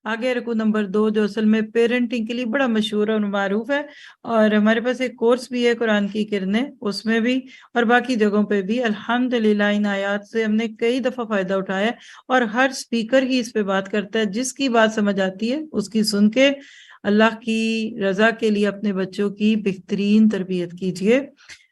آگے رکوع نمبر 2 جو اصل میں پیرنٹنگ کے لیے بڑا مشہور اور معروف ہے، اور ہمارے پاس ایک کورس بھی ہے قرآن کی کرنیں، اس میں بھی اور باقی جگہوں پہ بھی الحمدللہ ان آیات سے ہم نے کئی دفعہ فائدہ اٹھایا ہے، اور ہر سپیکر ہی اس پہ بات کرتا ہے، جس کی بات سمجھ آتی ہے اس کی سن کے اللہ کی رضا کے لیے اپنے بچوں کی بہترین تربیت کیجیے۔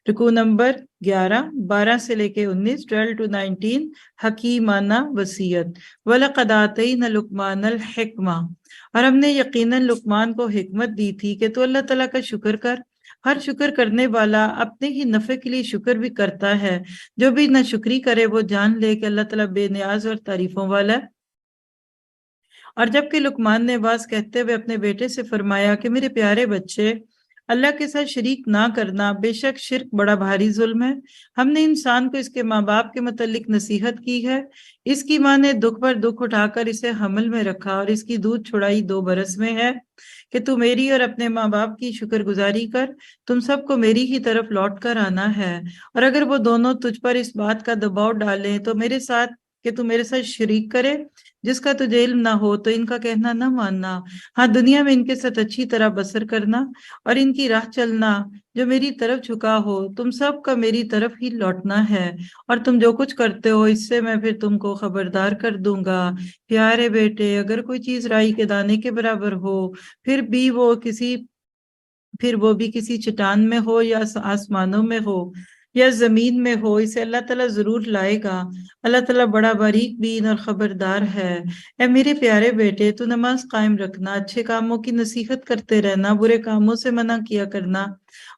رکوع نمبر 11 12 سے لے کے 19 12 to 19 حکیمانہ وصیت۔ وَلَقَدْ آتَيْنَا لُقْمَانَ الْحِکْمَةَ، اور ہم نے یقیناً لقمان کو حکمت دی تھی کہ تو اللہ تعالیٰ کا شکر کر۔ ہر شکر کرنے والا اپنے ہی نفع کے لیے شکر بھی کرتا ہے، جو بھی نہ شکری کرے وہ جان لے کہ اللہ تعالیٰ بے نیاز اور تعریفوں والا ہے۔ اور جبکہ لقمان نے باز کہتے ہوئے اپنے بیٹے سے فرمایا کہ میرے پیارے بچے، اللہ کے ساتھ شریک نہ کرنا، بے شک شرک بڑا بھاری ظلم ہے۔ ہم نے انسان کو اس کے ماں باپ کے متعلق نصیحت کی ہے، اس کی ماں نے دکھ پر دکھ اٹھا کر اسے حمل میں رکھا اور اس کی دودھ چھڑائی 2 برس میں ہے کہ تو میری اور اپنے ماں باپ کی شکر گزاری کر، تم سب کو میری ہی طرف لوٹ کر آنا ہے، اور اگر وہ دونوں تجھ پر اس بات کا دباؤ ڈالیں تو میرے ساتھ کہ تو میرے ساتھ شریک کرے جس کا تجھے علم نہ ہو تو ان کا کہنا نہ ماننا، ہاں دنیا میں ان کے ساتھ اچھی طرح بسر کرنا اور ان کی راہ چلنا جو میری طرف جھکا ہو، تم سب کا میری طرف ہی لوٹنا ہے، اور تم جو کچھ کرتے ہو اس سے میں پھر تم کو خبردار کر دوں گا۔ پیارے بیٹے، اگر کوئی چیز رائی کے دانے کے برابر ہو، پھر وہ بھی کسی چٹان میں ہو یا آسمانوں میں ہو یا زمین میں ہو، اسے اللہ تعالیٰ ضرور لائے گا۔ اللہ تعالیٰ بڑا باریک بین اور خبردار ہے۔ اے میرے پیارے بیٹے، تو نماز قائم رکھنا، اچھے کاموں کی نصیحت کرتے رہنا، برے کاموں سے منع کیا کرنا،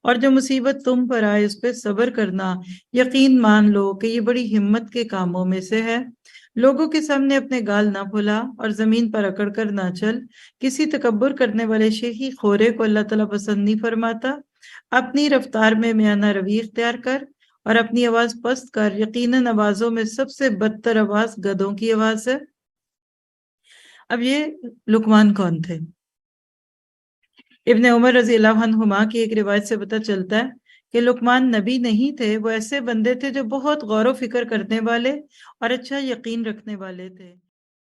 اور جو مصیبت تم پر آئے اس پہ صبر کرنا۔ یقین مان لو کہ یہ بڑی ہمت کے کاموں میں سے ہے۔ لوگوں کے سامنے اپنے گال نہ پھلا اور زمین پر اکڑ کر نہ چل۔ کسی تکبر کرنے والے شیخی خورے کو اللہ تعالیٰ پسند نہیں فرماتا۔ اپنی رفتار میں میانہ روی اختیار کر اور اپنی آواز پست کر، یقیناً آوازوں میں سب سے بدتر آواز گدھوں کی آواز ہے۔ اب یہ لقمان کون تھے؟ ابن عمر رضی اللہ عنہما کی ایک روایت سے پتہ چلتا ہے کہ لقمان نبی نہیں تھے، وہ ایسے بندے تھے جو بہت غور و فکر کرنے والے اور اچھا یقین رکھنے والے تھے۔